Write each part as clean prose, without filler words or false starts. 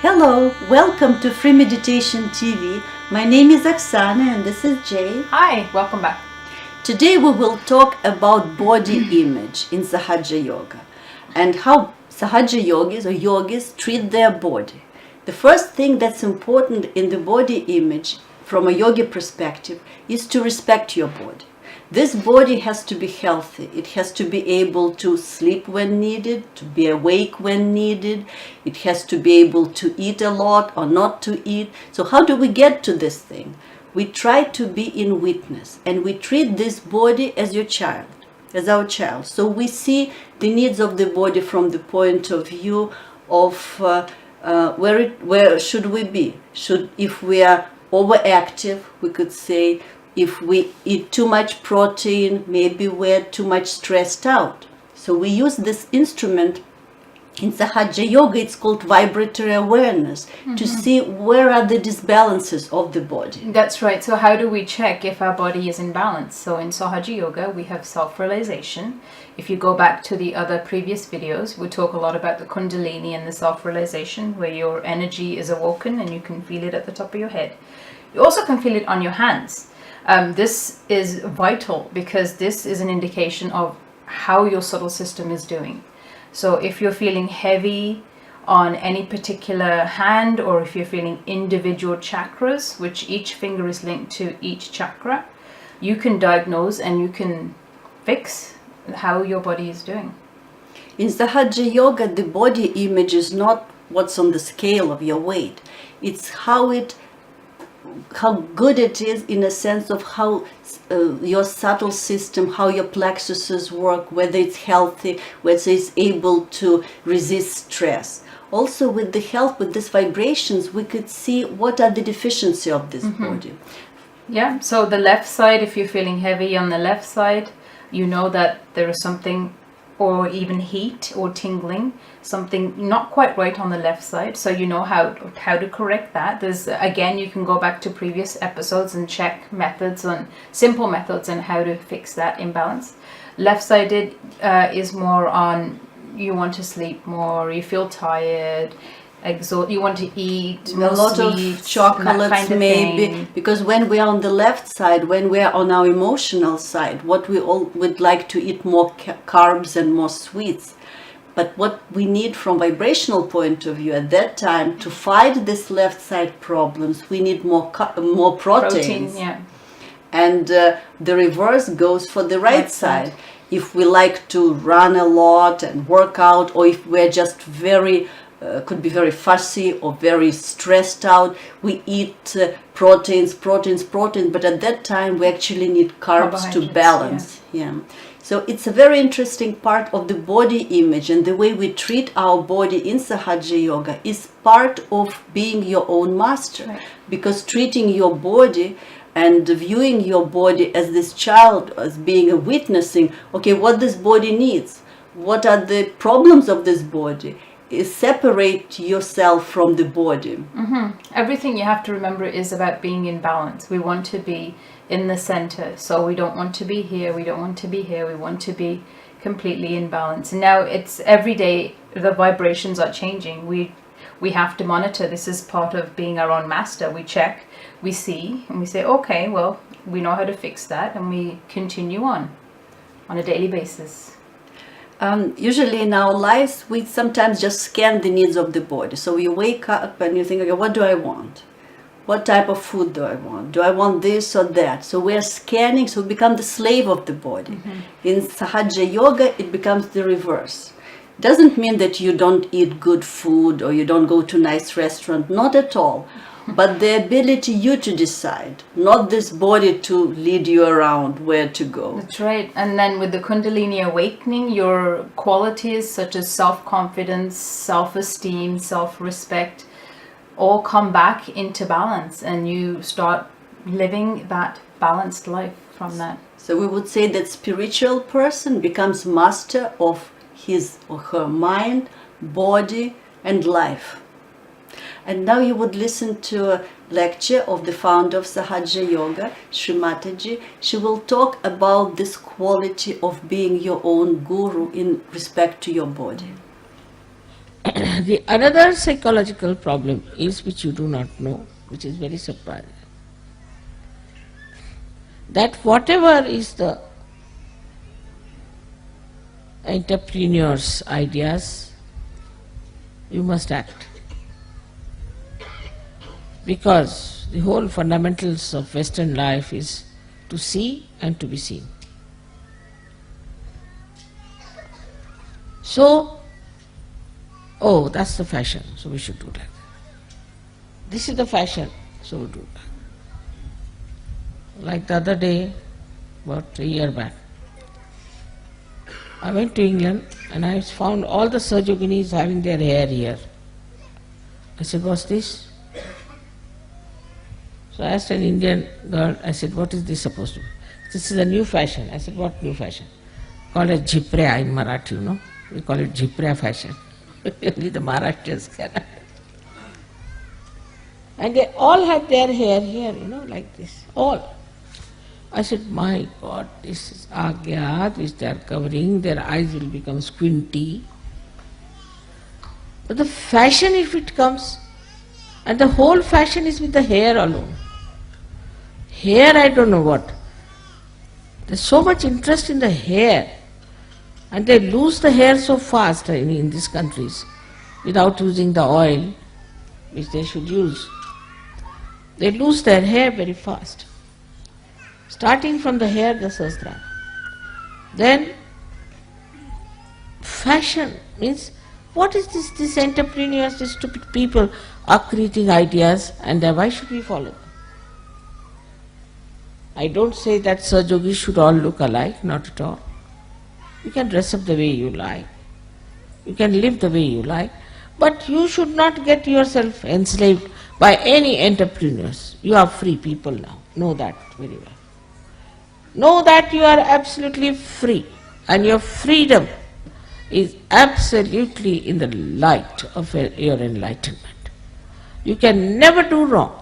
Hello, welcome to Free Meditation TV. My name is Oksana and this is Jay. Hi, welcome back. Today we will talk about body image in Sahaja Yoga and how Sahaja yogis or yogis treat their body. The first thing that's important in the body image from a yogi perspective is to respect your body. This body has to be healthy. It has to be able to sleep when needed, to be awake when needed. It has to be able to eat a lot or not to eat. So how do we get to this thing? We try to be in witness and we treat this body as your child, as our child. So we see the needs of the body from the point of view of where should we be? If we are overactive, we could say, if we eat too much protein, maybe we're too much stressed out. So we use this instrument in Sahaja Yoga, it's called vibratory awareness, to see where are the disbalances of the body. That's right. So how do we check if our body is in balance? So in Sahaja Yoga, we have self-realization. If you go back to the other previous videos, we talk a lot about the Kundalini and the self-realization, where your energy is awoken and you can feel it at the top of your head. You also can feel it on your hands. This is vital because this is an indication of how your subtle system is doing. So if you're feeling heavy on any particular hand, or if you're feeling individual chakras, which each finger is linked to each chakra, you can diagnose and you can fix how your body is doing. In Sahaja Yoga, the body image is not what's on the scale of your weight. It's how good it is, in a sense of how your subtle system, how your plexuses work, whether it's healthy, whether it's able to resist stress. Also with the help with these vibrations, we could see what are the deficiency of this body. Yeah, so the left side, if you're feeling heavy on the left side, you know that there is something, or even heat or tingling, something not quite right on the left side. So you know how to correct that. There's, again, you can go back to previous episodes and check methods on simple methods and how to fix that imbalance. Left-sided is more on, you want to sleep more, you feel tired, you want to eat a lot sweets, of chocolates, kind of maybe thing. Because when we are on the left side, when we are on our emotional side, what we all would like to eat more carbs and more sweets. But what we need from vibrational point of view at that time to fight this left side problems, we need more proteins. Protein, yeah. And the reverse goes for the right side. If we like to run a lot and work out, or if we're just could be very fussy or very stressed out, we eat proteins, but at that time we actually need carbs to balance. Yeah. So it's a very interesting part of the body image, and the way we treat our body in Sahaja Yoga is part of being your own master. Right. Because treating your body and viewing your body as this child, as being a witnessing, okay, what this body needs, what are the problems of this body, is separate yourself from the body. Everything, you have to remember, is about being in balance. We want to be in the center, so we don't want to be here, we don't want to be here, we want to be completely in balance. Now it's every day the vibrations are changing. We have to monitor. This is part of being our own master. We check, we see, and we say, okay, well, we know how to fix that, and we continue on a daily basis. Usually in our lives, we sometimes just scan the needs of the body. So you wake up and you think, okay, what do I want? What type of food do I want? Do I want this or that? So we're scanning, so we become the slave of the body. In Sahaja Yoga, it becomes the reverse. Doesn't mean that you don't eat good food or you don't go to a nice restaurant, not at all. But the ability you to decide, not this body to lead you around where to go. That's right. And then with the Kundalini awakening, your qualities such as self-confidence, self-esteem, self-respect all come back into balance, and you start living that balanced life from that. So we would say that spiritual person becomes master of his or her mind, body and life. And now you would listen to a lecture of the founder of Sahaja Yoga, Shri Mataji. She will talk about this quality of being your own guru in respect to your body. The another psychological problem is, which you do not know, which is very surprising, that whatever is the entrepreneur's ideas, you must act. Because the whole fundamentals of Western life is to see and to be seen. So, oh, that's the fashion, so we should do that. This is the fashion, so we do that. Like the other day, about a year back, I went to England and I found all the Serjoginis having their hair here. I said, what's this? So I asked an Indian girl, I said, what is this supposed to be? This is a new fashion. I said, what new fashion? Called it Jiprea in Marathi, you know. We call it Jiprea fashion. Only the Maharashtrians can. And they all had their hair here, you know, like this. All. I said, my God, this is Agya, which they are covering, their eyes will become squinty. But the fashion, if it comes, and the whole fashion is with the hair alone. Hair, I don't know what. There's so much interest in the hair, and they lose the hair so fast in these countries without using the oil which they should use. They lose their hair very fast. Starting from the hair, the sastra. Then fashion means, what is this? These entrepreneurs, these stupid people are creating ideas, and why should we follow them? I don't say that Serjogis should all look alike, not at all. You can dress up the way you like. You can live the way you like. But you should not get yourself enslaved by any entrepreneurs. You are free people now. Know that very well. Know that you are absolutely free, and your freedom is absolutely in the light of your enlightenment. You can never do wrong.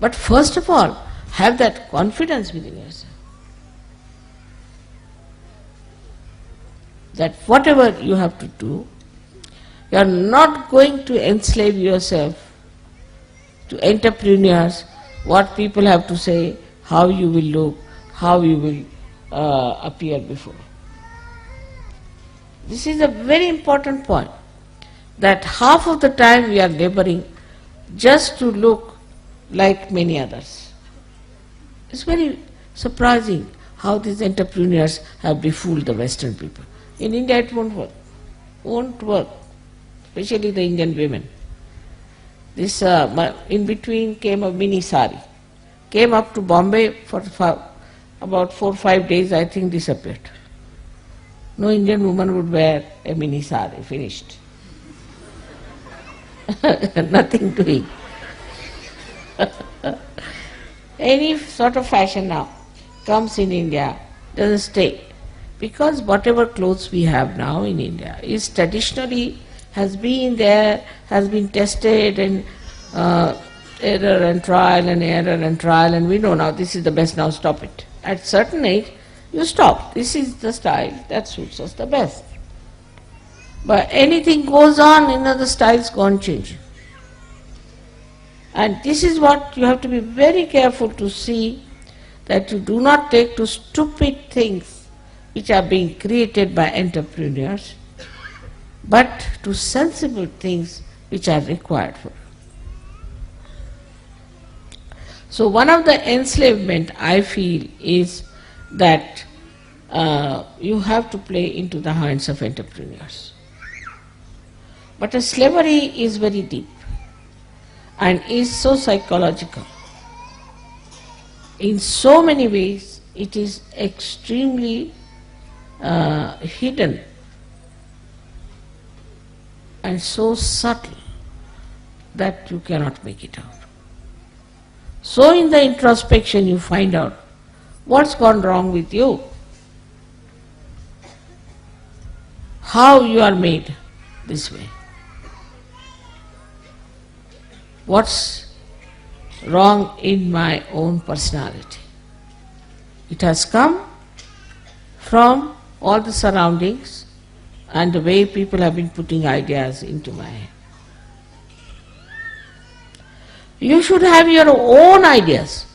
But first of all, have that confidence within yourself, that whatever you have to do, you are not going to enslave yourself to entrepreneurs, what people have to say, how you will look, how you will appear before. This is a very important point, that half of the time we are laboring just to look like many others. It's very surprising how these entrepreneurs have befooled the Western people. In India it won't work. Won't work. Especially the Indian women. This in between came a mini sari. Came up to Bombay for about 4 or 5 days, I think disappeared. No Indian woman would wear a mini sari, finished. Nothing doing. Any sort of fashion now comes in India, doesn't stay. Because whatever clothes we have now in India is traditionally has been there, has been tested, and error and trial and error and trial, and we know now this is the best, now stop it. At certain age, you stop. This is the style that suits us the best. But anything goes on, the styles go on changing. And this is what you have to be very careful to see, that you do not take to stupid things which are being created by entrepreneurs, but to sensible things which are required for. So one of the enslavement I feel is that you have to play into the hands of entrepreneurs. But the slavery is very deep and is so psychological. In so many ways it is extremely hidden and so subtle that you cannot make it out. So in the introspection you find out what's gone wrong with you, how you are made this way, what's wrong in my own personality. It has come from all the surroundings and the way people have been putting ideas into my head. You should have your own ideas.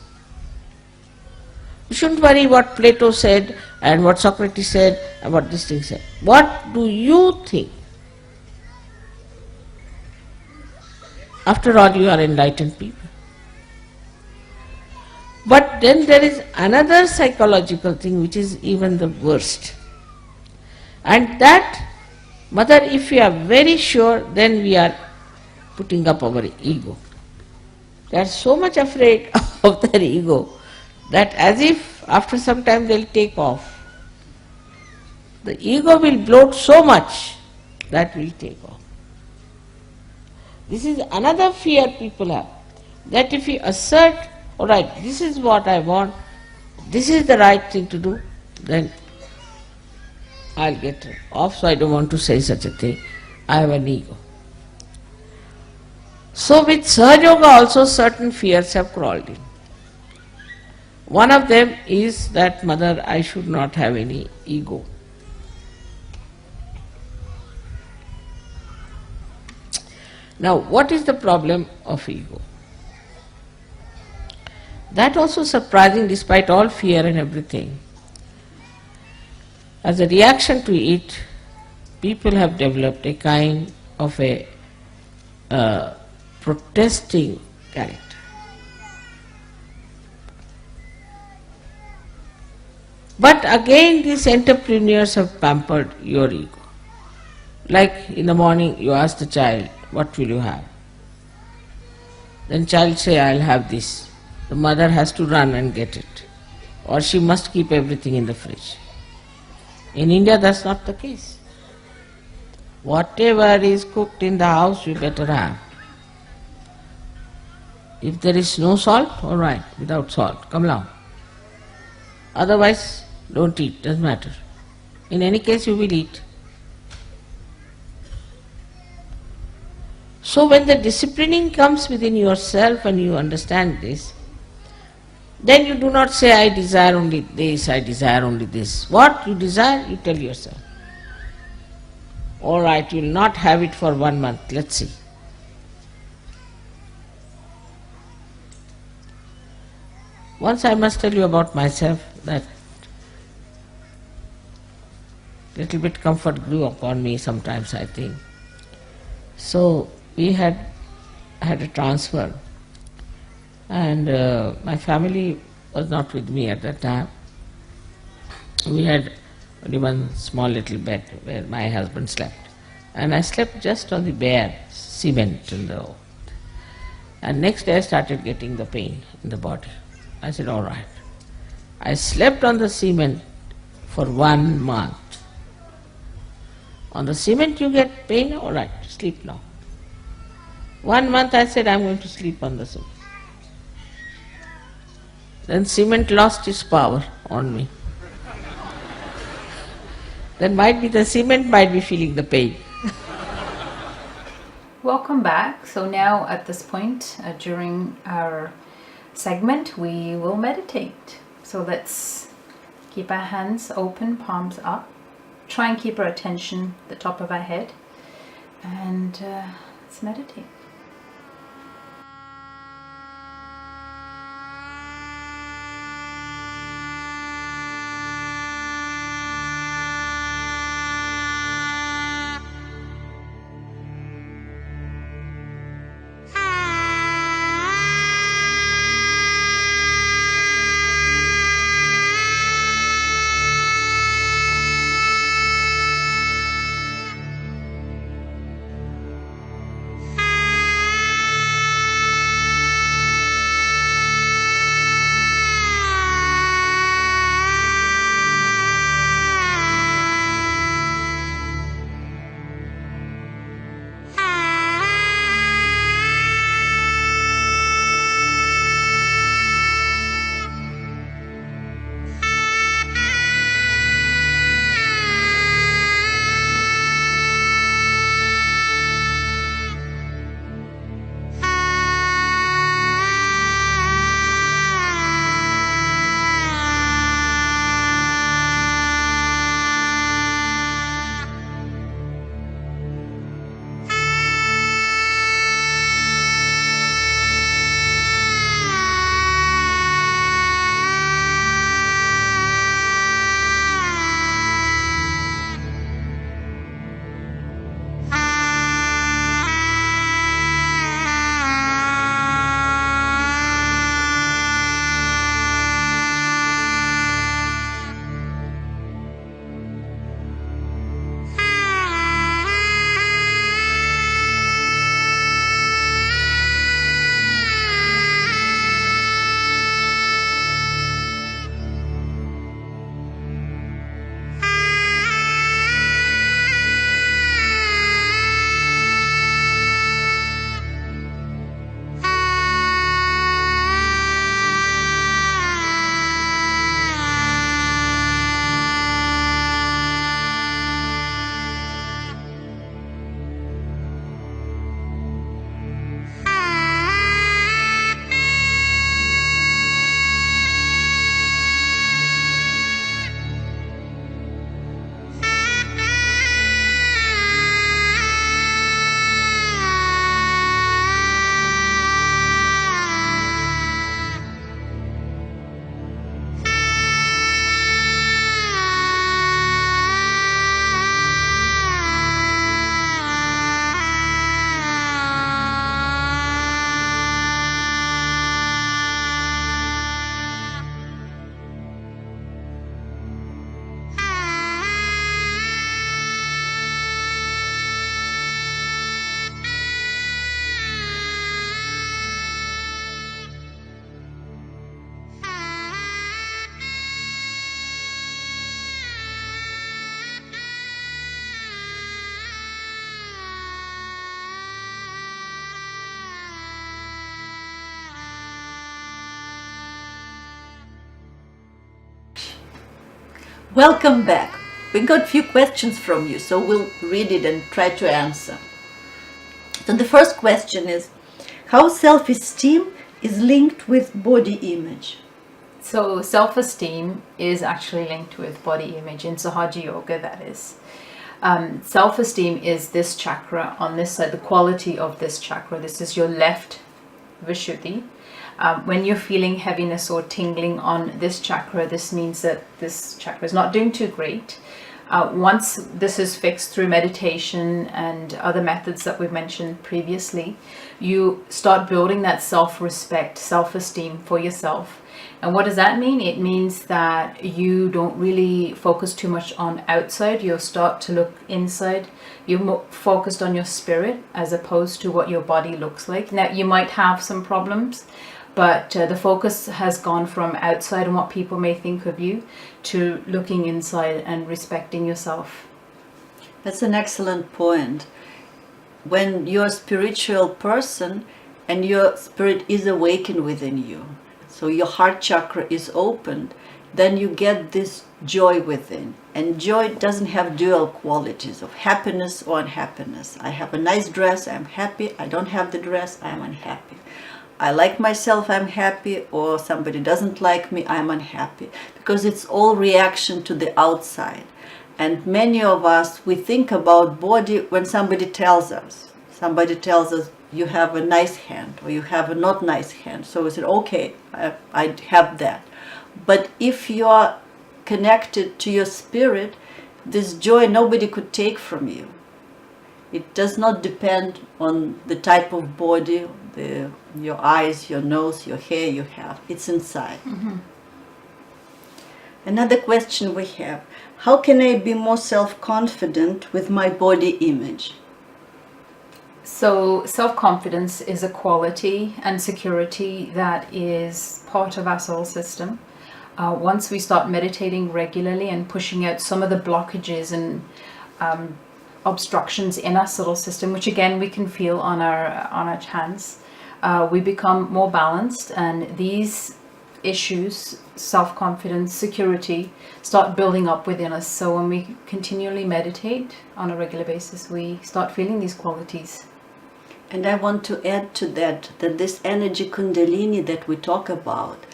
You shouldn't worry what Plato said and what Socrates said and what this thing said. What do you think? After all, you are enlightened people. But then there is another psychological thing which is even the worst. And that, mother, if we are very sure, then we are putting up our ego. They are so much afraid of their ego that as if after some time they'll take off. The ego will bloat so much that will take off. This is another fear people have, that if we assert, all right, this is what I want, this is the right thing to do, then I'll get off, so I don't want to say such a thing. I have an ego. So with Sahaja Yoga also certain fears have crawled in. One of them is that, mother, I should not have any ego. Now, what is the problem of ego? That also surprising despite all fear and everything. As a reaction to it, people have developed a kind of a protesting character. But again, these entrepreneurs have pampered your ego. Like in the morning you ask the child, what will you have? Then child say, I'll have this. The mother has to run and get it. Or she must keep everything in the fridge. In India that's not the case. Whatever is cooked in the house you better have. If there is no salt, all right, without salt, come along. Otherwise, don't eat, doesn't matter. In any case, you will eat. So when the disciplining comes within yourself and you understand this, then you do not say, I desire only this, I desire only this. What you desire, you tell yourself. All right, you will not have it for 1 month, let's see. Once I must tell you about myself that little bit comfort grew upon me sometimes, I think. So we had a transfer, and my family was not with me at that time. We had only one small little bed where my husband slept, and I slept just on the bare cement in the. And next day I started getting the pain in the body. I said, all right. I slept on the cement for 1 month. On the cement you get pain, all right, sleep now. 1 month I said, I'm going to sleep on the cement. Then cement lost its power on me. Then might be the cement might be feeling the pain. Welcome back. So now at this point during our segment we will meditate. So let's keep our hands open, palms up. Try and keep our attention at the top of our head, and let's meditate. Welcome back. We got a few questions from you, so we'll read it and try to answer. So the first question is, how self-esteem is linked with body image? So self-esteem is actually linked with body image in Sahaja Yoga, that is. Self-esteem is this chakra on this side, the quality of this chakra. This is your left Vishuddhi. When you're feeling heaviness or tingling on this chakra, this means that this chakra is not doing too great. Once this is fixed through meditation and other methods that we've mentioned previously, you start building that self-respect, self-esteem for yourself. And what does that mean? It means that you don't really focus too much on outside. You'll start to look inside. You're more focused on your spirit as opposed to what your body looks like. Now, you might have some problems, but the focus has gone from outside and what people may think of you to looking inside and respecting yourself. That's an excellent point. When you're a spiritual person and your spirit is awakened within you, so your heart chakra is opened, then you get this joy within. And joy doesn't have dual qualities of happiness or unhappiness. I have a nice dress, I'm happy. I don't have the dress, I'm unhappy. I like myself, I'm happy, or somebody doesn't like me, I'm unhappy. Because it's all reaction to the outside. And many of us, we think about body when somebody tells us. Somebody tells us, you have a nice hand, or you have a not nice hand. So we said, okay, I have that. But if you are connected to your spirit, this joy nobody could take from you. It does not depend on the type of body, your eyes, your nose, your hair you have. It's inside. Mm-hmm. Another question we have, how can I be more self-confident with my body image? So self-confidence is a quality and security that is part of our soul system. Once we start meditating regularly and pushing out some of the blockages and obstructions in our solar system, which again we can feel on our hands, we become more balanced, and these issues, self-confidence, security, start building up within us. So when we continually meditate on a regular basis, we start feeling these qualities. And I want to add to that this energy kundalini that we talk about,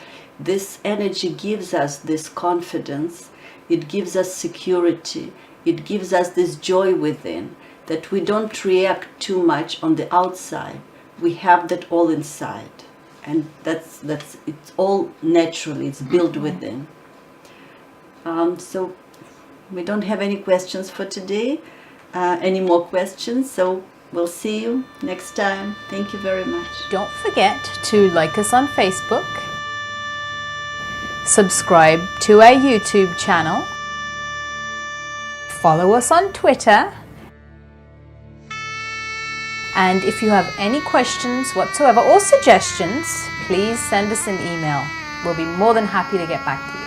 this energy gives us this confidence, it gives us security, it gives us this joy within, that we don't react too much on the outside. We have that all inside. And that's it's all naturally, it's built within. So we don't have any questions for today, any more questions, so we'll see you next time. Thank you very much. Don't forget to like us on Facebook, subscribe to our YouTube channel, follow us on Twitter, and if you have any questions whatsoever or suggestions, please send us an email. We'll be more than happy to get back to you.